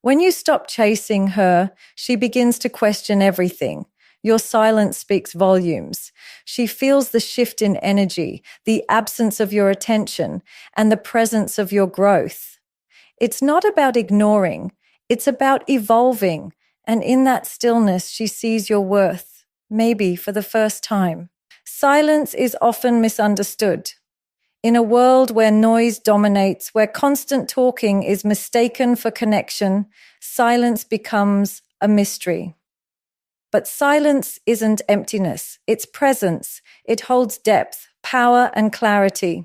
When you stop chasing her, she begins to question everything. Your silence speaks volumes. She feels the shift in energy, the absence of your attention, and the presence of your growth. It's not about ignoring, it's about evolving. And in that stillness, she sees your worth, maybe for the first time. Silence is often misunderstood. In a world where noise dominates, where constant talking is mistaken for connection, silence becomes a mystery. But silence isn't emptiness, it's presence. It holds depth, power, and clarity.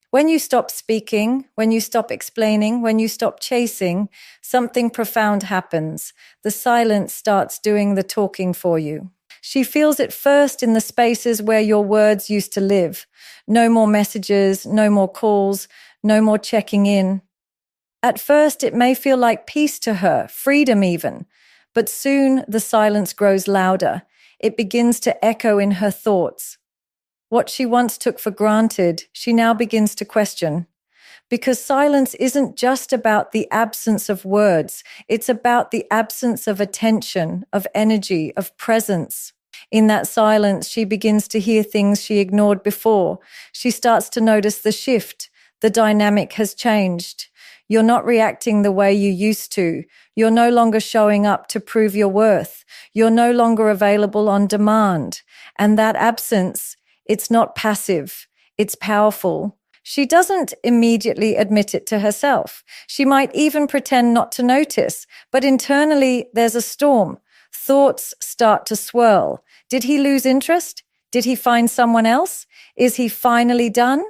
When you stop speaking, when you stop explaining, when you stop chasing, something profound happens. The silence starts doing the talking for you. She feels it first in the spaces where your words used to live. No more messages, no more calls, no more checking in. At first, it may feel like peace to her, freedom even. But soon the silence grows louder. It begins to echo in her thoughts. What she once took for granted, she now begins to question. Because silence isn't just about the absence of words, it's about the absence of attention, of energy, of presence. In that silence, she begins to hear things she ignored before. She starts to notice the shift. The dynamic has changed. You're not reacting the way you used to. You're no longer showing up to prove your worth. You're no longer available on demand. And that absence, it's not passive. It's powerful. She doesn't immediately admit it to herself. She might even pretend not to notice. But internally, there's a storm. Thoughts start to swirl. Did he lose interest? Did he find someone else? Is he finally done?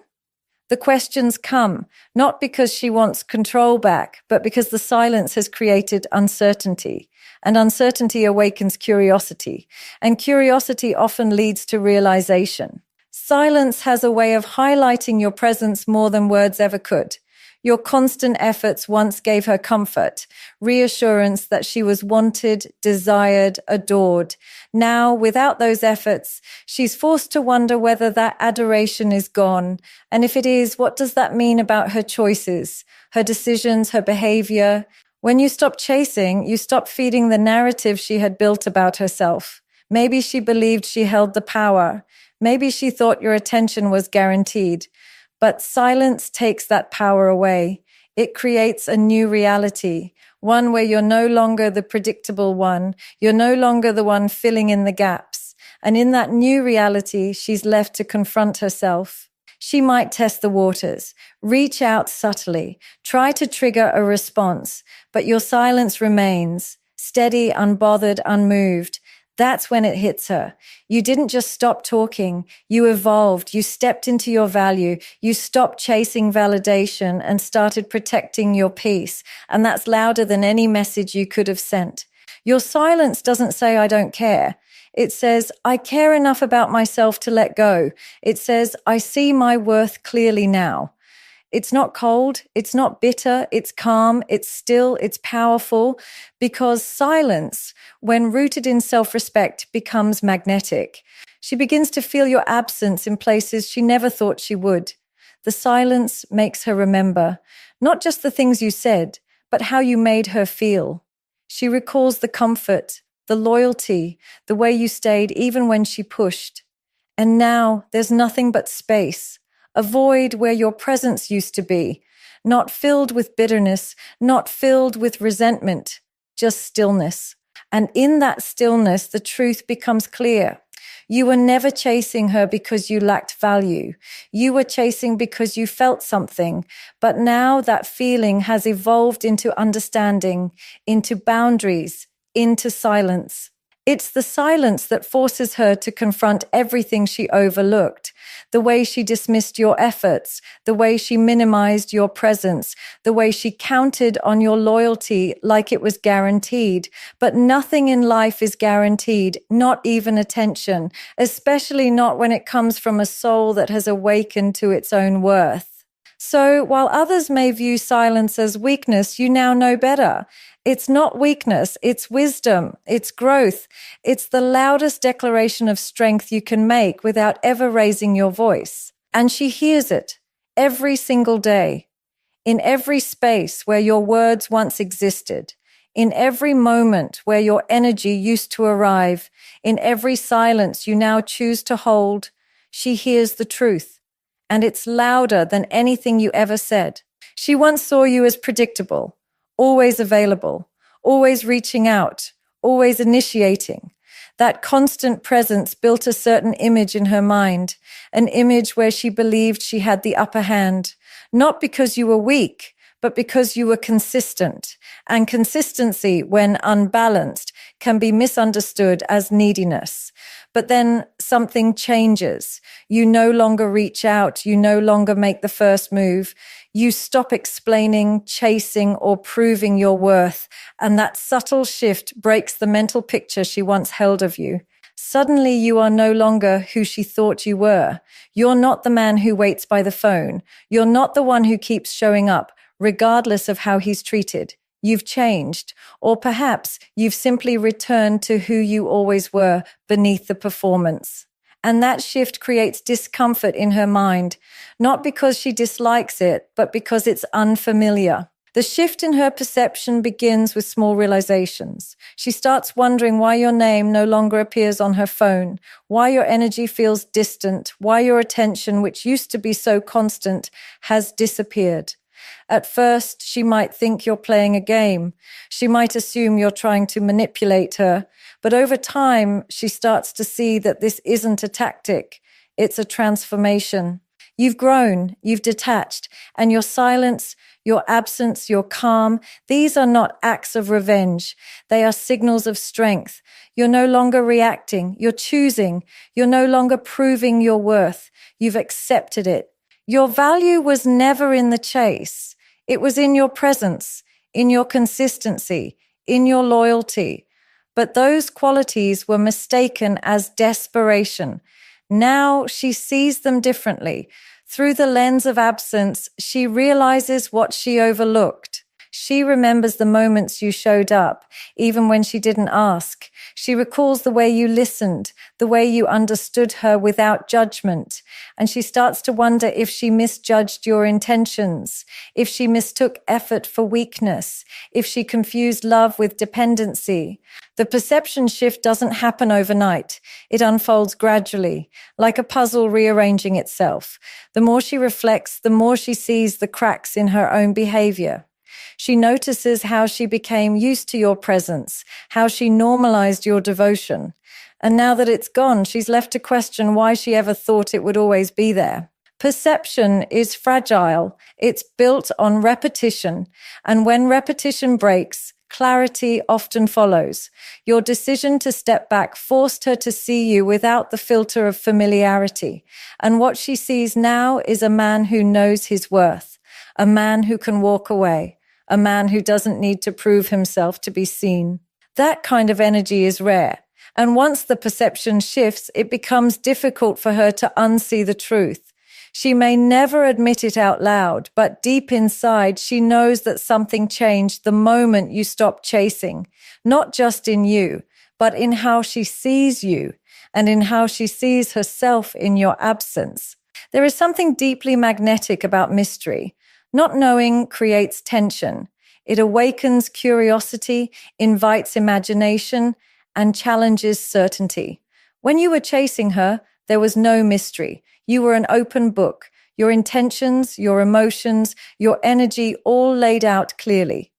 The questions come, not because she wants control back, but because the silence has created uncertainty. And uncertainty awakens curiosity. And curiosity often leads to realization. Silence has a way of highlighting your presence more than words ever could. Your constant efforts once gave her comfort, reassurance that she was wanted, desired, adored. Now, without those efforts, she's forced to wonder whether that adoration is gone. And if it is, what does that mean about her choices, her decisions, her behavior? When you stop chasing, you stop feeding the narrative she had built about herself. Maybe she believed she held the power. Maybe she thought your attention was guaranteed. But silence takes that power away. It creates a new reality, one where you're no longer the predictable one. You're no longer the one filling in the gaps. And in that new reality, she's left to confront herself. She might test the waters, reach out subtly, try to trigger a response, but your silence remains, steady, unbothered, unmoved. That's when it hits her. You didn't just stop talking. You evolved. You stepped into your value. You stopped chasing validation and started protecting your peace. And that's louder than any message you could have sent. Your silence doesn't say, I don't care. It says, I care enough about myself to let go. It says, I see my worth clearly now. It's not cold, it's not bitter, it's calm, it's still, it's powerful, because silence, when rooted in self-respect, becomes magnetic. She begins to feel your absence in places she never thought she would. The silence makes her remember, not just the things you said, but how you made her feel. She recalls the comfort, the loyalty, the way you stayed even when she pushed. And now there's nothing but space. A void where your presence used to be, not filled with bitterness, not filled with resentment, just stillness. And in that stillness, the truth becomes clear. You were never chasing her because you lacked value. You were chasing because you felt something. But now that feeling has evolved into understanding, into boundaries, into silence. It's the silence that forces her to confront everything she overlooked. The way she dismissed your efforts, the way she minimized your presence, the way she counted on your loyalty like it was guaranteed. But nothing in life is guaranteed, not even attention, especially not when it comes from a soul that has awakened to its own worth. So while others may view silence as weakness, you now know better. It's not weakness, it's wisdom, it's growth. It's the loudest declaration of strength you can make without ever raising your voice. And she hears it every single day, in every space where your words once existed, In every moment where your energy used to arrive, in every silence you now choose to hold, she hears the truth, and it's louder than anything you ever said. She once saw you as predictable, always available, always reaching out, always initiating. That constant presence built a certain image in her mind, an image where she believed she had the upper hand, not because you were weak, but because you were consistent. And consistency, when unbalanced, can be misunderstood as neediness. But then something changes. You no longer reach out. You no longer make the first move. You stop explaining, chasing, or proving your worth. And that subtle shift breaks the mental picture she once held of you. Suddenly, you are no longer who she thought you were. You're not the man who waits by the phone. You're not the one who keeps showing up, regardless of how he's treated. You've changed, or perhaps you've simply returned to who you always were beneath the performance. And that shift creates discomfort in her mind, not because she dislikes it, but because it's unfamiliar. The shift in her perception begins with small realizations. She starts wondering why your name no longer appears on her phone, why your energy feels distant, why your attention, which used to be so constant, has disappeared. At first, she might think you're playing a game. She might assume you're trying to manipulate her. But over time, she starts to see that this isn't a tactic. It's a transformation. You've grown, you've detached, and your silence, your absence, your calm, these are not acts of revenge. They are signals of strength. You're no longer reacting. You're choosing. You're no longer proving your worth. You've accepted it. Your value was never in the chase. It was in your presence, in your consistency, in your loyalty. But those qualities were mistaken as desperation. Now she sees them differently. Through the lens of absence, she realizes what she overlooked. She remembers the moments you showed up, even when she didn't ask. She recalls the way you listened, the way you understood her without judgment. And she starts to wonder if she misjudged your intentions, if she mistook effort for weakness, if she confused love with dependency. The perception shift doesn't happen overnight. It unfolds gradually, like a puzzle rearranging itself. The more she reflects, the more she sees the cracks in her own behavior. She notices how she became used to your presence, how she normalized your devotion. And now that it's gone, she's left to question why she ever thought it would always be there. Perception is fragile. It's built on repetition. And when repetition breaks, clarity often follows. Your decision to step back forced her to see you without the filter of familiarity. And what she sees now is a man who knows his worth, a man who can walk away, a man who doesn't need to prove himself to be seen. That kind of energy is rare. And once the perception shifts, it becomes difficult for her to unsee the truth. She may never admit it out loud, but deep inside, she knows that something changed the moment you stopped chasing, not just in you, but in how she sees you and in how she sees herself in your absence. There is something deeply magnetic about mystery. Not knowing creates tension. It awakens curiosity, invites imagination, and challenges certainty. When you were chasing her, there was no mystery. You were an open book. Your intentions, your emotions, your energy all laid out clearly.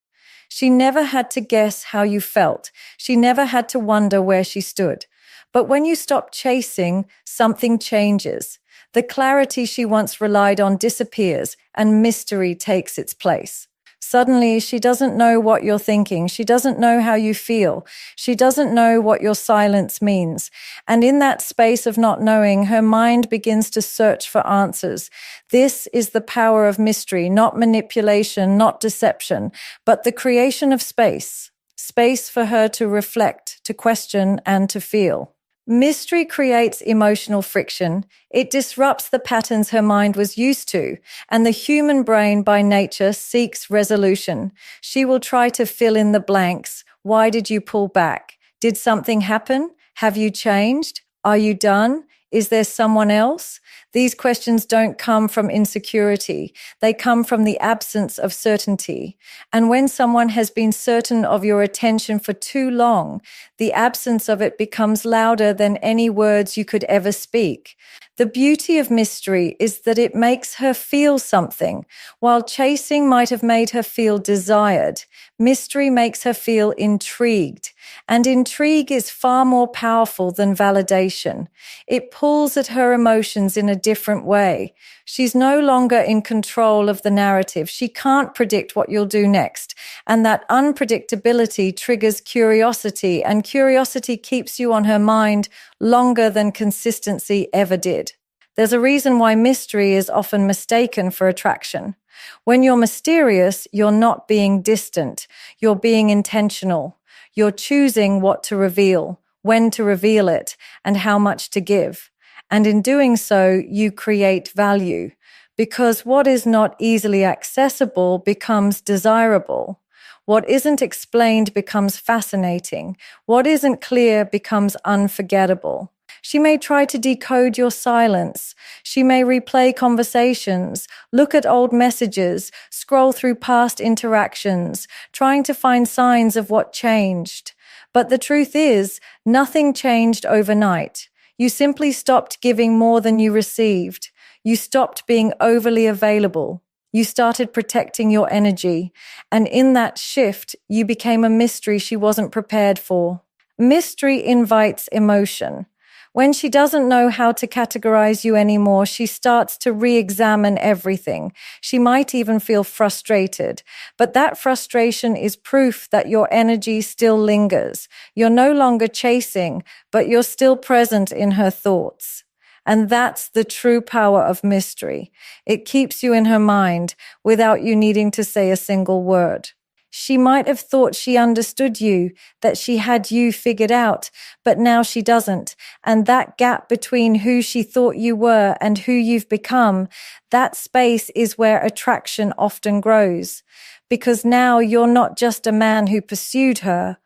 She never had to guess how you felt. She never had to wonder where she stood. But when you stop chasing, something changes. The clarity she once relied on disappears, and mystery takes its place. Suddenly, she doesn't know what you're thinking. She doesn't know how you feel. She doesn't know what your silence means. And in that space of not knowing, her mind begins to search for answers. This is the power of mystery, not manipulation, not deception, but the creation of space. Space for her to reflect, to question, and to feel. Mystery creates emotional friction. It disrupts the patterns her mind was used to, and the human brain by nature seeks resolution. She will try to fill in the blanks. Why did you pull back? Did something happen? Have you changed? Are you done? Is there someone else? These questions don't come from insecurity. They come from the absence of certainty. And when someone has been certain of your attention for too long, the absence of it becomes louder than any words you could ever speak. The beauty of mystery is that it makes her feel something. While chasing might have made her feel desired, mystery makes her feel intrigued. And intrigue is far more powerful than validation. It pulls at her emotions in a different way. She's no longer in control of the narrative. She can't predict what you'll do next. And that unpredictability triggers curiosity, and curiosity keeps you on her mind longer than consistency ever did. There's a reason why mystery is often mistaken for attraction. When you're mysterious, you're not being distant. You're being intentional. You're choosing what to reveal, when to reveal it, and how much to give. And in doing so, you create value, because what is not easily accessible becomes desirable. What isn't explained becomes fascinating. What isn't clear becomes unforgettable. She may try to decode your silence. She may replay conversations, look at old messages, scroll through past interactions, trying to find signs of what changed. But the truth is, nothing changed overnight. You simply stopped giving more than you received. You stopped being overly available. You started protecting your energy. And in that shift, you became a mystery she wasn't prepared for. Mystery invites emotion. When she doesn't know how to categorize you anymore, she starts to re-examine everything. She might even feel frustrated. But that frustration is proof that your energy still lingers. You're no longer chasing, but you're still present in her thoughts. And that's the true power of mystery. It keeps you in her mind without you needing to say a single word. She might have thought she understood you, that she had you figured out, but now she doesn't. And that gap between who she thought you were and who you've become, that space is where attraction often grows. Because now you're not just a man who pursued her.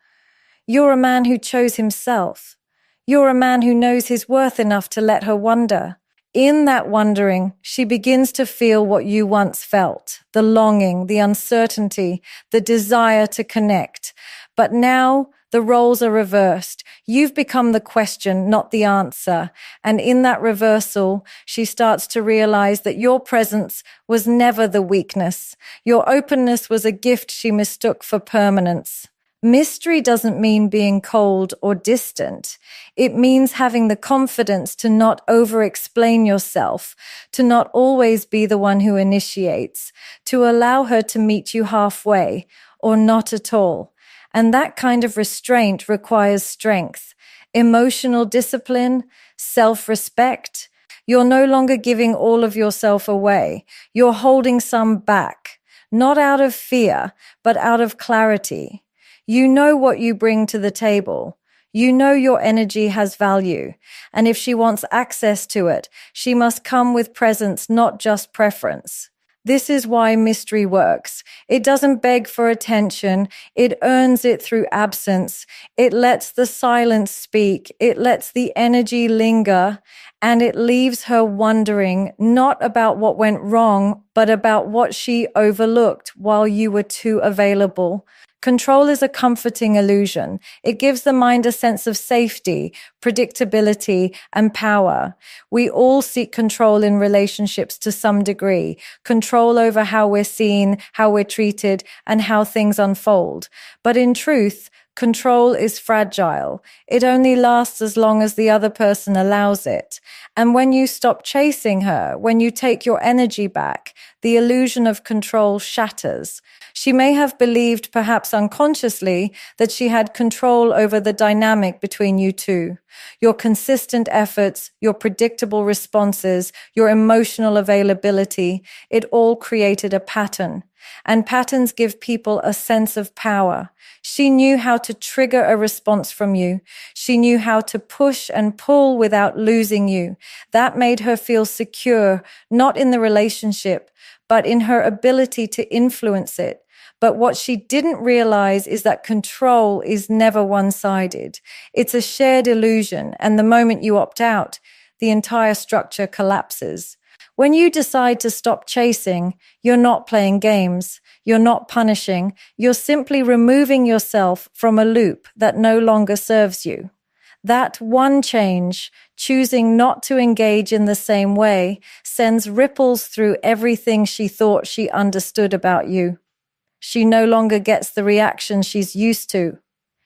You're a man who chose himself. You're a man who knows his worth enough to let her wonder. In that wondering, she begins to feel what you once felt, the longing, the uncertainty, the desire to connect. But now the roles are reversed. You've become the question, not the answer. And in that reversal, she starts to realize that your presence was never the weakness. Your openness was a gift she mistook for permanence. Mystery doesn't mean being cold or distant. It means having the confidence to not over-explain yourself, to not always be the one who initiates, to allow her to meet you halfway, or not at all. And that kind of restraint requires strength, emotional discipline, self-respect. You're no longer giving all of yourself away. You're holding some back, not out of fear, but out of clarity. You know what you bring to the table. You know your energy has value. And if she wants access to it, she must come with presence, not just preference. This is why mystery works. It doesn't beg for attention. It earns it through absence. It lets the silence speak. It lets the energy linger. And it leaves her wondering not about what went wrong, but about what she overlooked while you were too available. Control is a comforting illusion. It gives the mind a sense of safety, predictability, and power. We all seek control in relationships to some degree, control over how we're seen, how we're treated, and how things unfold. But in truth, control is fragile. It only lasts as long as the other person allows it. And when you stop chasing her, when you take your energy back, the illusion of control shatters. She may have believed, perhaps unconsciously, that she had control over the dynamic between you two. Your consistent efforts, your predictable responses, your emotional availability, it all created a pattern. And patterns give people a sense of power. She knew how to trigger a response from you. She knew how to push and pull without losing you. That made her feel secure, not in the relationship, but in her ability to influence it. But what she didn't realize is that control is never one-sided. It's a shared illusion, and the moment you opt out, the entire structure collapses. When you decide to stop chasing, you're not playing games, you're not punishing, you're simply removing yourself from a loop that no longer serves you. That one change, choosing not to engage in the same way, sends ripples through everything she thought she understood about you. She no longer gets the reaction she's used to.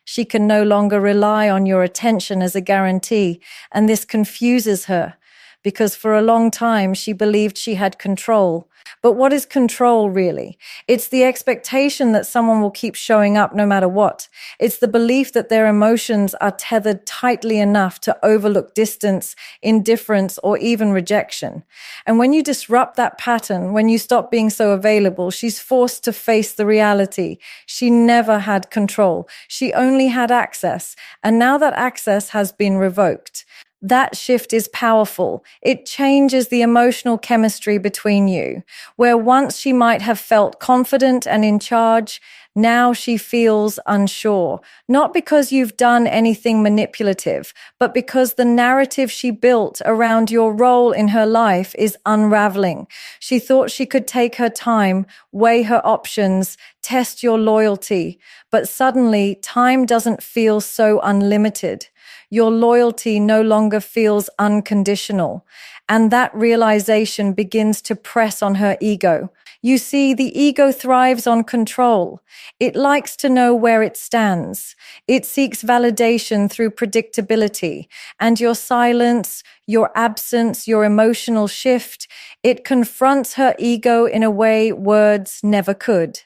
She can no longer rely on your attention as a guarantee, and this confuses her because for a long time she believed she had control. But what is control really? It's the expectation that someone will keep showing up no matter what. It's the belief that their emotions are tethered tightly enough to overlook distance, indifference, or even rejection. And when you disrupt that pattern, when you stop being so available, she's forced to face the reality. She never had control. She only had access. And now that access has been revoked. That shift is powerful. It changes the emotional chemistry between you. Where once she might have felt confident and in charge, now she feels unsure. Not because you've done anything manipulative, but because the narrative she built around your role in her life is unraveling. She thought she could take her time, weigh her options, test your loyalty. But suddenly, time doesn't feel so unlimited. Your loyalty no longer feels unconditional, and that realization begins to press on her ego. You see, the ego thrives on control. It likes to know where it stands. It seeks validation through predictability, and your silence, your absence, your emotional shift, it confronts her ego in a way words never could.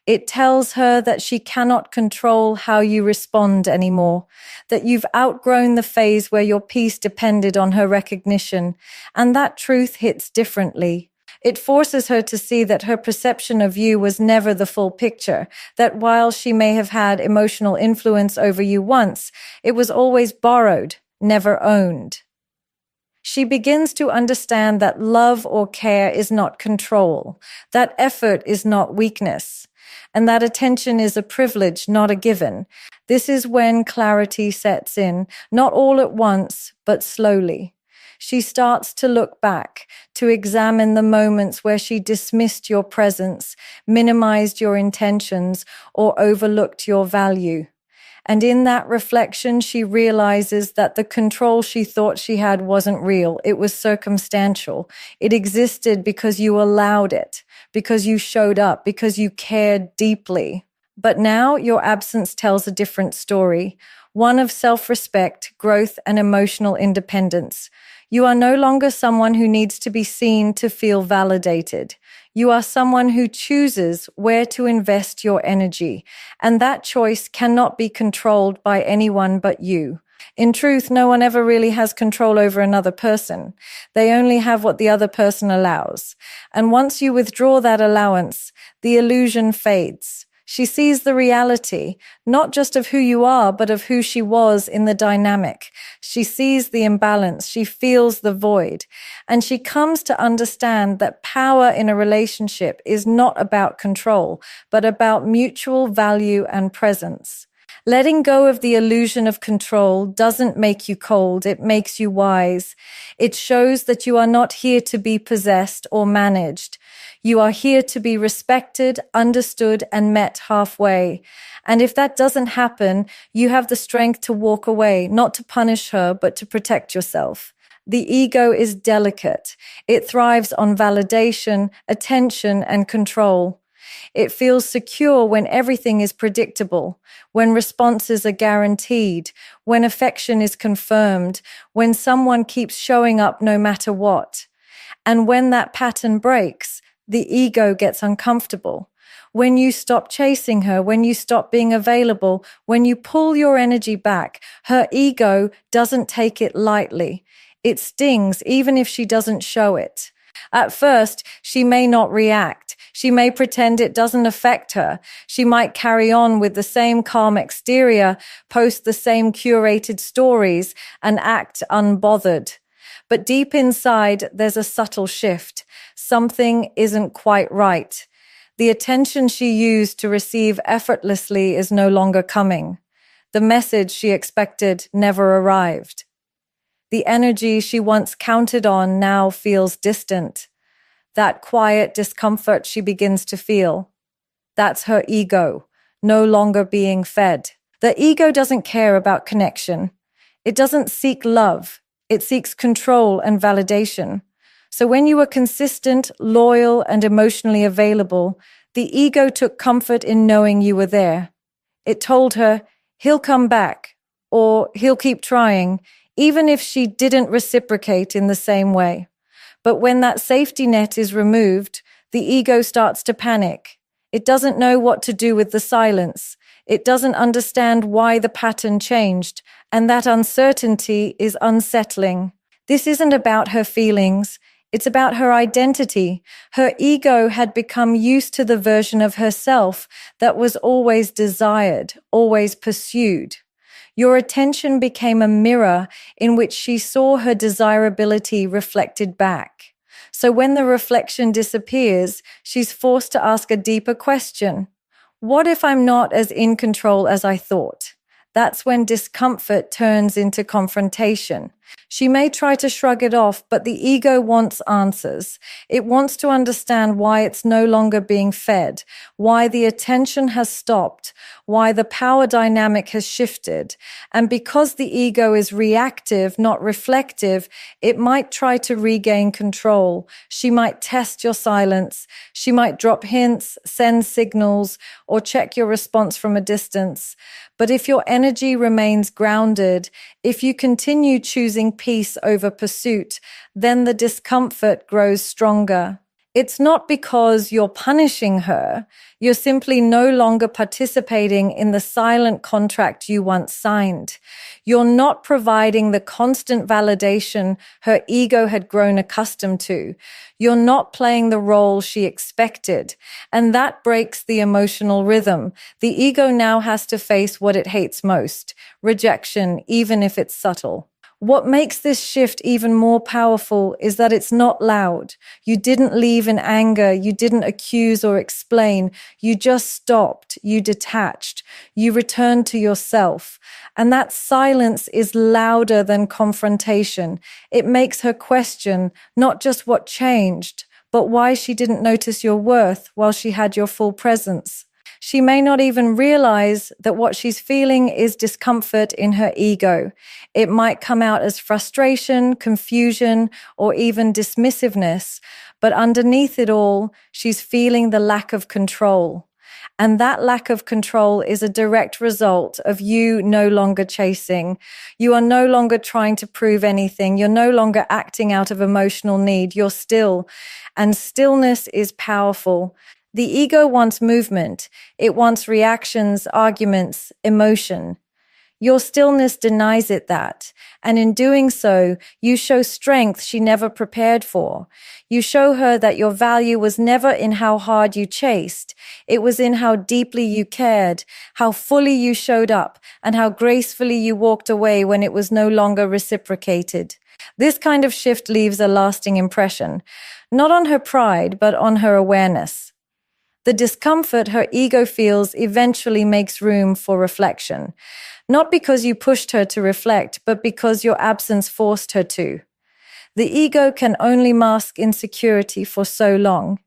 It tells her that she cannot control how you respond anymore, that you've outgrown the phase where your peace depended on her recognition, and that truth hits differently. It forces her to see that her perception of you was never the full picture, that while she may have had emotional influence over you once, it was always borrowed, never owned. She begins to understand that love or care is not control, that effort is not weakness, and that attention is a privilege, not a given. This is when clarity sets in, not all at once, but slowly. She starts to look back, to examine the moments where she dismissed your presence, minimized your intentions, or overlooked your value. And in that reflection, she realizes that the control she thought she had wasn't real. It was circumstantial. It existed because you allowed it, because you showed up, because you cared deeply. But now your absence tells a different story, one of self-respect, growth, and emotional independence. You are no longer someone who needs to be seen to feel validated. You are someone who chooses where to invest your energy, and that choice cannot be controlled by anyone but you. In truth, no one ever really has control over another person. They only have what the other person allows. And once you withdraw that allowance, the illusion fades. She sees the reality, not just of who you are, but of who she was in the dynamic. She sees the imbalance, she feels the void, and she comes to understand that power in a relationship is not about control, but about mutual value and presence. Letting go of the illusion of control doesn't make you cold, it makes you wise. It shows that you are not here to be possessed or managed. You are here to be respected, understood, and met halfway. And if that doesn't happen, you have the strength to walk away, not to punish her, but to protect yourself. The ego is delicate. It thrives on validation, attention, and control. It feels secure when everything is predictable, when responses are guaranteed, when affection is confirmed, when someone keeps showing up no matter what. And when that pattern breaks, the ego gets uncomfortable. When you stop chasing her, when you stop being available, when you pull your energy back, her ego doesn't take it lightly. It stings even if she doesn't show it. At first, she may not react. She may pretend it doesn't affect her. She might carry on with the same calm exterior, post the same curated stories, and act unbothered. But deep inside, there's a subtle shift. Something isn't quite right. The attention she used to receive effortlessly is no longer coming. The message she expected never arrived. The energy she once counted on now feels distant. That quiet discomfort she begins to feel. That's her ego, no longer being fed. The ego doesn't care about connection. It doesn't seek love. It seeks control and validation. So when you were consistent, loyal, and emotionally available, the ego took comfort in knowing you were there. It told her, he'll come back, or he'll keep trying, even if she didn't reciprocate in the same way. But when that safety net is removed, the ego starts to panic. It doesn't know what to do with the silence. It doesn't understand why the pattern changed, and that uncertainty is unsettling. This isn't about her feelings. It's about her identity. Her ego had become used to the version of herself that was always desired, always pursued. Your attention became a mirror in which she saw her desirability reflected back. So when the reflection disappears, she's forced to ask a deeper question. What if I'm not as in control as I thought? That's when discomfort turns into confrontation. She may try to shrug it off, but the ego wants answers. It wants to understand why it's no longer being fed, why the attention has stopped, why the power dynamic has shifted. And because the ego is reactive, not reflective, it might try to regain control. She might test your silence. She might drop hints, send signals, or check your response from a distance. But if your energy remains grounded, if you continue choosing peace over pursuit, then the discomfort grows stronger. It's not because you're punishing her. You're simply no longer participating in the silent contract you once signed. You're not providing the constant validation her ego had grown accustomed to. You're not playing the role she expected. And that breaks the emotional rhythm. The ego now has to face what it hates most, rejection, even if it's subtle. What makes this shift even more powerful is that it's not loud. You didn't leave in anger. You didn't accuse or explain. You just stopped. You detached. You returned to yourself. And that silence is louder than confrontation. It makes her question not just what changed, but why she didn't notice your worth while she had your full presence. She may not even realize that what she's feeling is discomfort in her ego. It might come out as frustration, confusion, or even dismissiveness. But underneath it all, she's feeling the lack of control. And that lack of control is a direct result of you no longer chasing. You are no longer trying to prove anything. You're no longer acting out of emotional need. You're still. And stillness is powerful. The ego wants movement. It wants reactions, arguments, emotion. Your stillness denies it that. And in doing so, you show strength she never prepared for. You show her that your value was never in how hard you chased. It was in how deeply you cared, how fully you showed up, and how gracefully you walked away when it was no longer reciprocated. This kind of shift leaves a lasting impression, not on her pride, but on her awareness. The discomfort her ego feels eventually makes room for reflection, not because you pushed her to reflect, but because your absence forced her to. The ego can only mask insecurity for so long.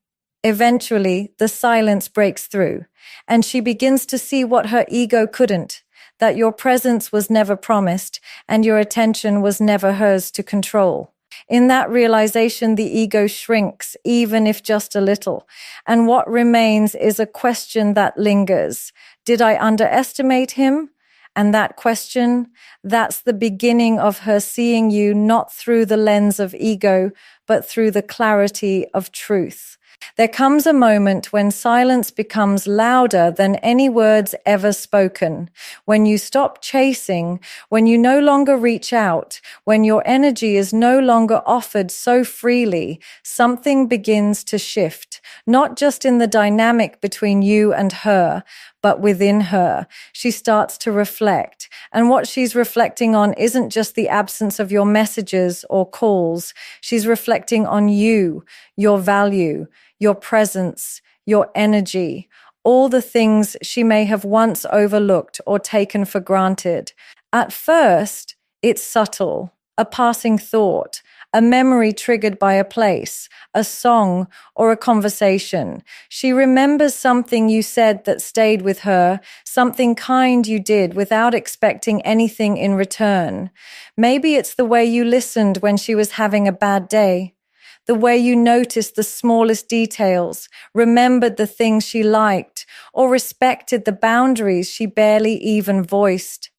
Eventually, the silence breaks through, and she begins to see what her ego couldn't, that your presence was never promised, and your attention was never hers to control. In that realization, the ego shrinks, even if just a little. And what remains is a question that lingers. Did I underestimate him? And that question, that's the beginning of her seeing you not through the lens of ego, but through the clarity of truth. There comes a moment when silence becomes louder than any words ever spoken. When you stop chasing, when you no longer reach out, when your energy is no longer offered so freely, something begins to shift, not just in the dynamic between you and her, but within her. She starts to reflect. And what she's reflecting on isn't just the absence of your messages or calls. She's reflecting on you, your value, your presence, your energy, all the things she may have once overlooked or taken for granted. At first, it's subtle. a passing thought, a memory triggered by a place, a song, or a conversation. She remembers something you said that stayed with her, something kind you did without expecting anything in return. Maybe it's the way you listened when she was having a bad day, the way you noticed the smallest details, remembered the things she liked, or respected the boundaries she barely even voiced.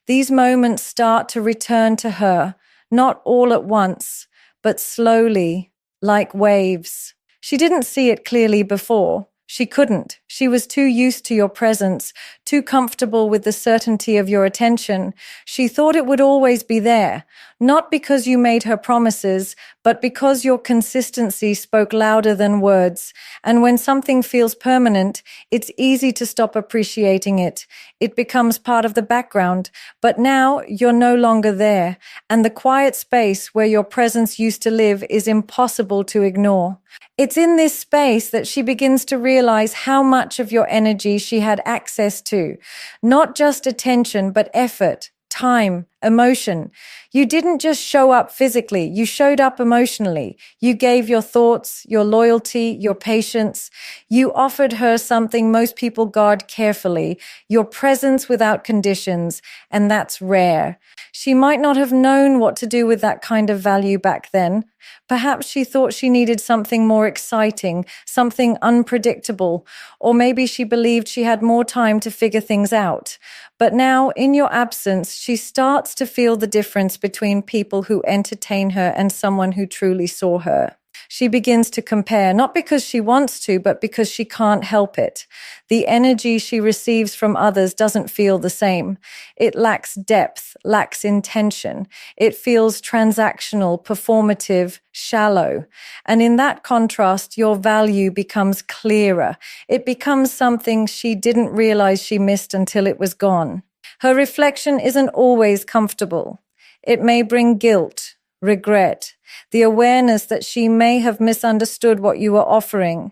These moments start to return to her, not all at once, but slowly, like waves. She didn't see it clearly before. She couldn't. She was too used to your presence, too comfortable with the certainty of your attention. She thought it would always be there, not because you made her promises, but because your consistency spoke louder than words. And when something feels permanent, it's easy to stop appreciating it. It becomes part of the background. But now you're no longer there, and the quiet space where your presence used to live is impossible to ignore. It's in this space that she begins to realize how much of your energy she had access to. Not just attention, but effort, time, emotion. You didn't just show up physically, you showed up emotionally. You gave your thoughts, your loyalty, your patience. You offered her something most people guard carefully, your presence without conditions, and that's rare. She might not have known what to do with that kind of value back then. Perhaps she thought she needed something more exciting, something unpredictable, or maybe she believed she had more time to figure things out. But now, in your absence, she starts to feel the difference between people who entertain her and someone who truly saw her. She begins to compare, not because she wants to, but because she can't help it. The energy she receives from others doesn't feel the same. It lacks depth, lacks intention. It feels transactional, performative, shallow. And in that contrast, your value becomes clearer. It becomes something she didn't realize she missed until it was gone. Her reflection isn't always comfortable. It may bring guilt, regret, the awareness that she may have misunderstood what you were offering,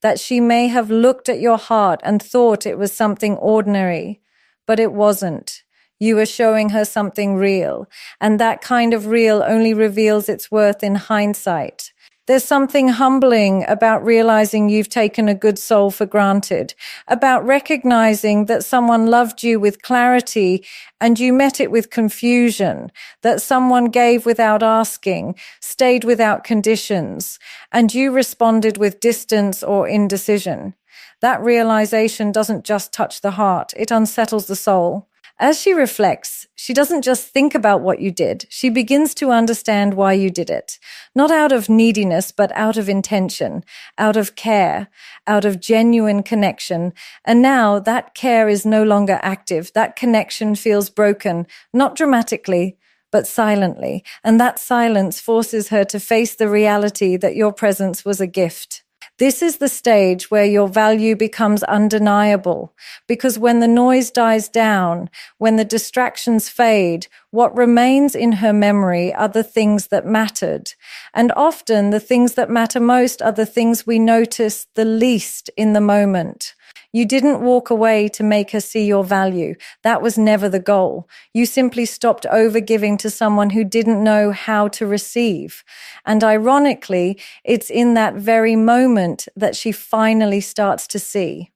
that she may have looked at your heart and thought it was something ordinary, but it wasn't. You were showing her something real, and that kind of real only reveals its worth in hindsight. There's something humbling about realizing you've taken a good soul for granted, about recognizing that someone loved you with clarity and you met it with confusion, that someone gave without asking, stayed without conditions, and you responded with distance or indecision. That realization doesn't just touch the heart, it unsettles the soul. As she reflects, she doesn't just think about what you did. She begins to understand why you did it. Not out of neediness, but out of intention, out of care, out of genuine connection. And now that care is no longer active. That connection feels broken, not dramatically, but silently. And that silence forces her to face the reality that your presence was a gift. This is the stage where your value becomes undeniable, because when the noise dies down, when the distractions fade, what remains in her memory are the things that mattered. And often the things that matter most are the things we notice the least in the moment. You didn't walk away to make her see your value. That was never the goal. You simply stopped overgiving to someone who didn't know how to receive. And ironically, it's in that very moment that she finally starts to see.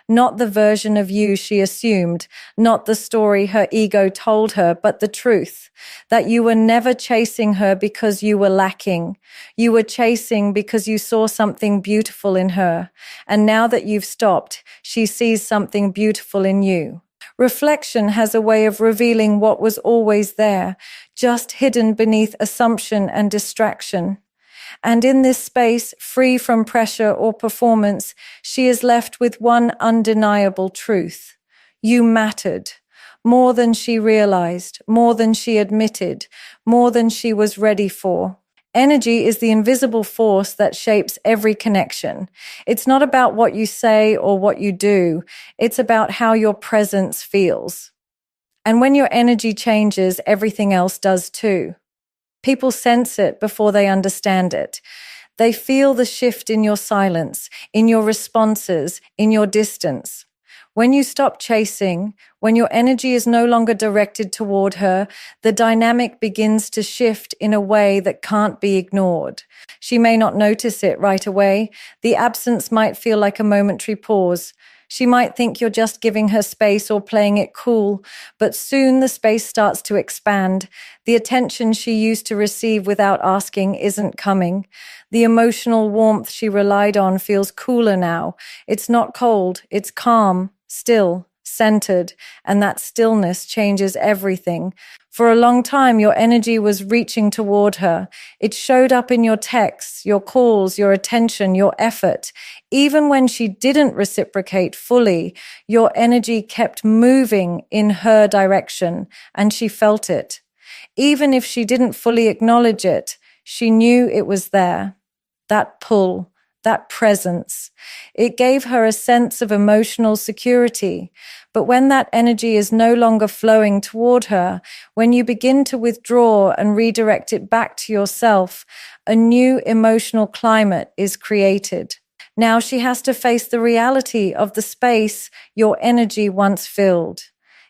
Not the version of you she assumed, not the story her ego told her, but the truth, that you were never chasing her because you were lacking. You were chasing because you saw something beautiful in her. And now that you've stopped, she sees something beautiful in you. Reflection has a way of revealing what was always there, just hidden beneath assumption and distraction. And in this space, free from pressure or performance, she is left with one undeniable truth. You mattered. More than she realized, more than she admitted, more than she was ready for. Energy is the invisible force that shapes every connection. It's not about what you say or what you do. It's about how your presence feels. And when your energy changes, everything else does too. People sense it before they understand it. They feel the shift in your silence, in your responses, in your distance. When you stop chasing, when your energy is no longer directed toward her, the dynamic begins to shift in a way that can't be ignored. She may not notice it right away. The absence might feel like a momentary pause. She might think you're just giving her space or playing it cool, but soon the space starts to expand. The attention she used to receive without asking isn't coming. The emotional warmth she relied on feels cooler now. It's not cold, it's calm, still, centered, and that stillness changes everything. For a long time, your energy was reaching toward her. It showed up in your texts, your calls, your attention, your effort. Even when she didn't reciprocate fully, your energy kept moving in her direction, and she felt it. Even if she didn't fully acknowledge it, she knew it was there. That pull, that presence. It gave her a sense of emotional security. But when that energy is no longer flowing toward her, when you begin to withdraw and redirect it back to yourself, a new emotional climate is created. Now she has to face the reality of the space your energy once filled.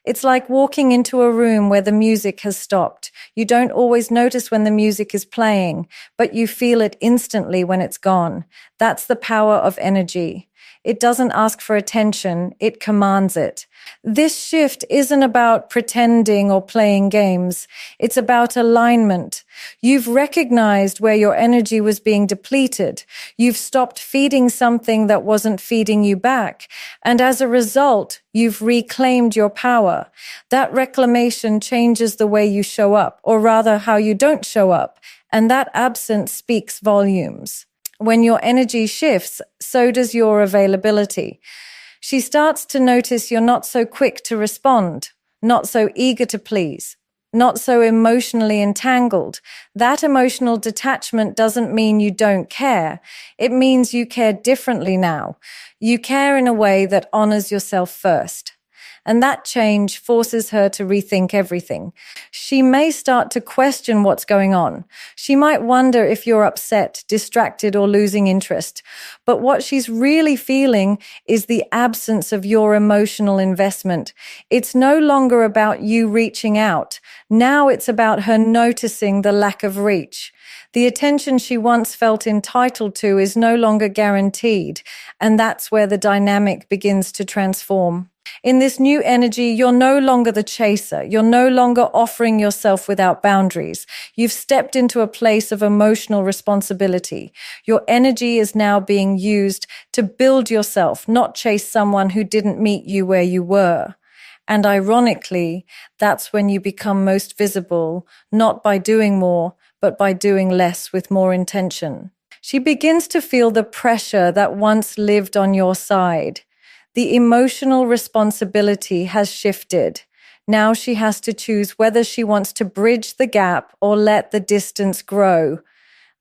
It's like walking into a room where the music has stopped. You don't always notice when the music is playing, but you feel it instantly when it's gone. That's the power of energy. It doesn't ask for attention, it commands it. This shift isn't about pretending or playing games. It's about alignment. You've recognized where your energy was being depleted. You've stopped feeding something that wasn't feeding you back. And as a result, you've reclaimed your power. That reclamation changes the way you show up, or rather how you don't show up. And that absence speaks volumes. When your energy shifts, so does your availability. She starts to notice you're not so quick to respond, not so eager to please, not so emotionally entangled. That emotional detachment doesn't mean you don't care. It means you care differently now. You care in a way that honors yourself first. And that change forces her to rethink everything. She may start to question what's going on. She might wonder if you're upset, distracted, or losing interest. But what she's really feeling is the absence of your emotional investment. It's no longer about you reaching out. Now it's about her noticing the lack of reach. The attention she once felt entitled to is no longer guaranteed, and that's where the dynamic begins to transform. In this new energy, you're no longer the chaser. You're no longer offering yourself without boundaries. You've stepped into a place of emotional responsibility. Your energy is now being used to build yourself, not chase someone who didn't meet you where you were. And ironically, that's when you become most visible, not by doing more, but by doing less with more intention. She begins to feel the pressure that once lived on your side. The emotional responsibility has shifted. Now she has to choose whether she wants to bridge the gap or let the distance grow.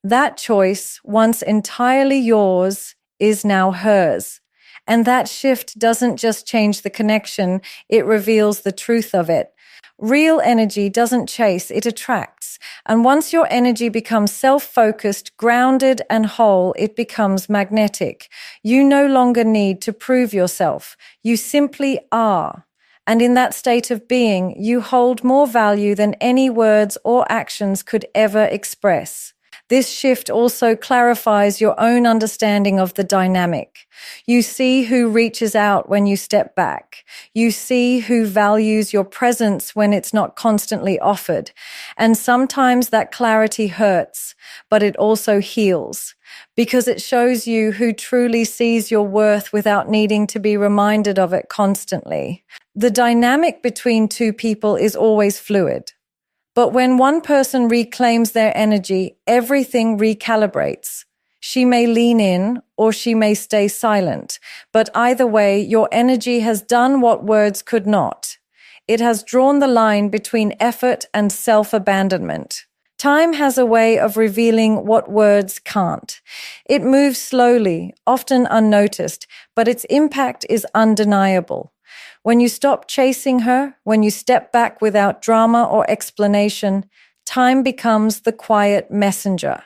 That choice, once entirely yours, is now hers. And that shift doesn't just change the connection, it reveals the truth of it. Real energy doesn't chase, it attracts. And once your energy becomes self-focused, grounded, and whole, it becomes magnetic. You no longer need to prove yourself. You simply are. And in that state of being, you hold more value than any words or actions could ever express. This shift also clarifies your own understanding of the dynamic. You see who reaches out when you step back. You see who values your presence when it's not constantly offered. And sometimes that clarity hurts, but it also heals, because it shows you who truly sees your worth without needing to be reminded of it constantly. The dynamic between two people is always fluid. But when one person reclaims their energy, everything recalibrates. She may lean in or she may stay silent, but either way, your energy has done what words could not. It has drawn the line between effort and self-abandonment. Time has a way of revealing what words can't. It moves slowly, often unnoticed, but its impact is undeniable. When you stop chasing her, when you step back without drama or explanation, time becomes the quiet messenger.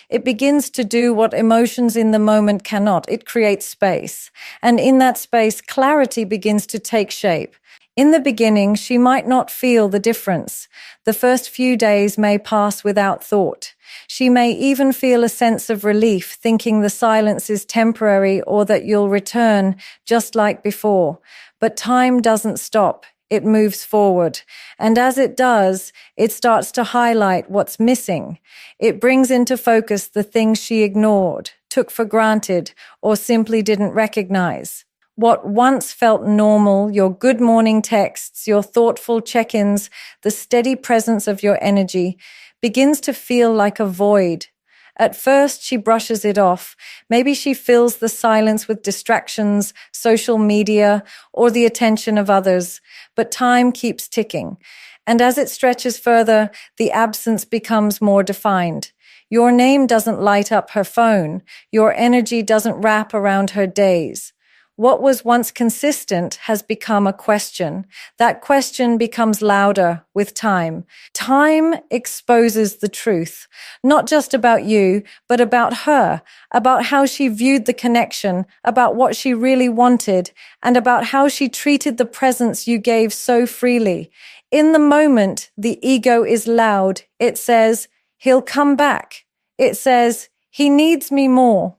It begins to do what emotions in the moment cannot. It creates space. And in that space, clarity begins to take shape. In the beginning, she might not feel the difference. The first few days may pass without thought. She may even feel a sense of relief, thinking the silence is temporary or that you'll return just like before. But time doesn't stop. It moves forward. And as it does, it starts to highlight what's missing. It brings into focus the things she ignored, took for granted, or simply didn't recognize. What once felt normal, your good morning texts, your thoughtful check-ins, the steady presence of your energy, begins to feel like a void. At first, she brushes it off. Maybe she fills the silence with distractions, social media, or the attention of others. But time keeps ticking. And as it stretches further, the absence becomes more defined. Your name doesn't light up her phone. Your energy doesn't wrap around her days. What was once consistent has become a question. That question becomes louder with time. Time exposes the truth, not just about you, but about her, about how she viewed the connection, about what she really wanted, and about how she treated the presence you gave so freely. In the moment, the ego is loud. It says, he'll come back. It says, he needs me more.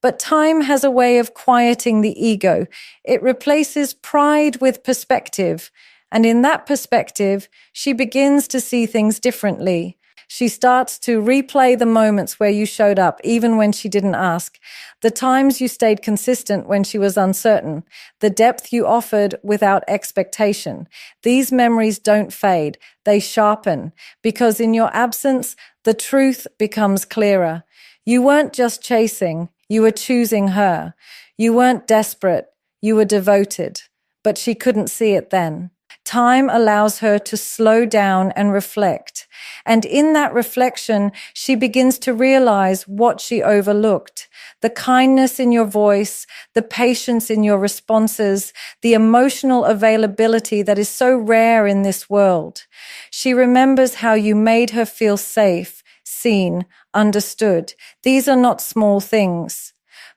But time has a way of quieting the ego. It replaces pride with perspective. And in that perspective, she begins to see things differently. She starts to replay the moments where you showed up, even when she didn't ask. The times you stayed consistent when she was uncertain. The depth you offered without expectation. These memories don't fade. They sharpen. Because in your absence, the truth becomes clearer. You weren't just chasing. You were choosing her. You weren't desperate. You were devoted. But she couldn't see it then. Time allows her to slow down and reflect. And in that reflection, she begins to realize what she overlooked. The kindness in your voice, the patience in your responses, the emotional availability that is so rare in this world. She remembers how you made her feel safe, seen, understood. These are not small things,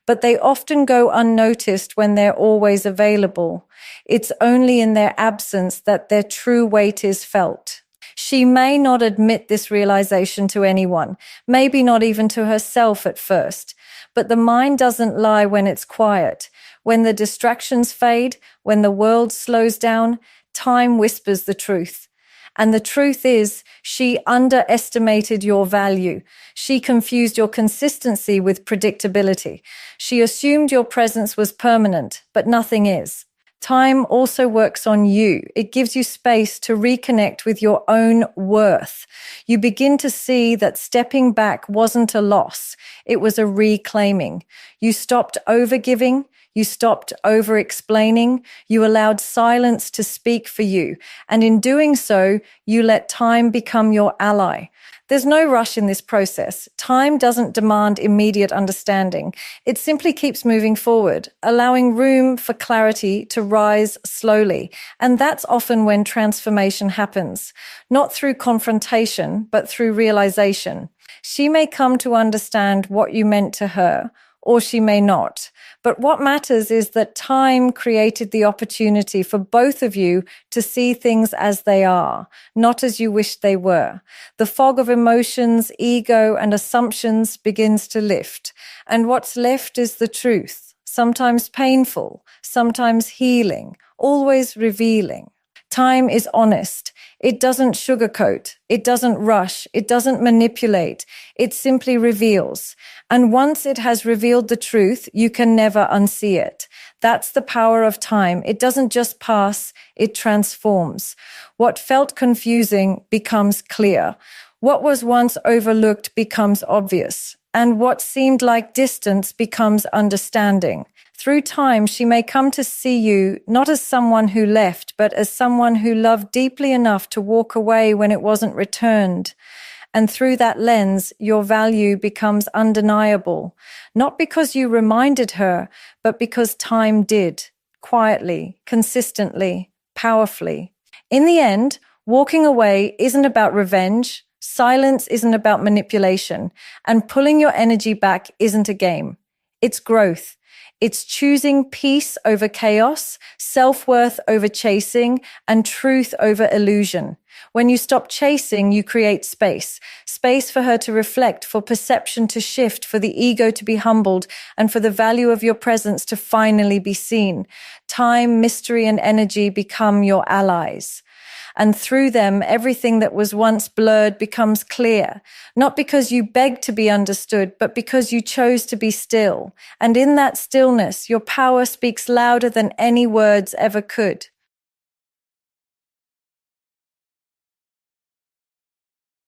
but they often go unnoticed when they're always available. It's only in their absence that their true weight is felt. She may not admit this realization to anyone, maybe not even to herself at first, but the mind doesn't lie when it's quiet. When the distractions fade, when the world slows down, time whispers the truth. And the truth is, she underestimated your value. She confused your consistency with predictability. She assumed your presence was permanent, but nothing is. Time also works on you. It gives you space to reconnect with your own worth. You begin to see that stepping back wasn't a loss. It was a reclaiming. You stopped overgiving. You stopped over-explaining. You allowed silence to speak for you. And in doing so, you let time become your ally. There's no rush in this process. Time doesn't demand immediate understanding. It simply keeps moving forward, allowing room for clarity to rise slowly. And that's often when transformation happens, not through confrontation, but through realization. She may come to understand what you meant to her, or she may not. But what matters is that time created the opportunity for both of you to see things as they are, not as you wished they were. The fog of emotions, ego, and assumptions begins to lift. And what's left is the truth, sometimes painful, sometimes healing, always revealing. Time is honest. It doesn't sugarcoat. It doesn't rush. It doesn't manipulate. It simply reveals. And once it has revealed the truth, you can never unsee it. That's the power of time. It doesn't just pass, it transforms. What felt confusing becomes clear. What was once overlooked becomes obvious. And what seemed like distance becomes understanding. Through time, she may come to see you not as someone who left, but as someone who loved deeply enough to walk away when it wasn't returned. And through that lens, your value becomes undeniable, not because you reminded her, but because time did, quietly, consistently, powerfully. In the end, walking away isn't about revenge, Silence isn't about manipulation, and pulling your energy back isn't a game. It's growth. It's choosing peace over chaos, self-worth over chasing, and truth over illusion. When you stop chasing, you create space. Space for her to reflect, for perception to shift, for the ego to be humbled, and for the value of your presence to finally be seen. Time, mystery, and energy become your allies. And through them, everything that was once blurred becomes clear, not because you begged to be understood, but because you chose to be still. And in that stillness, your power speaks louder than any words ever could.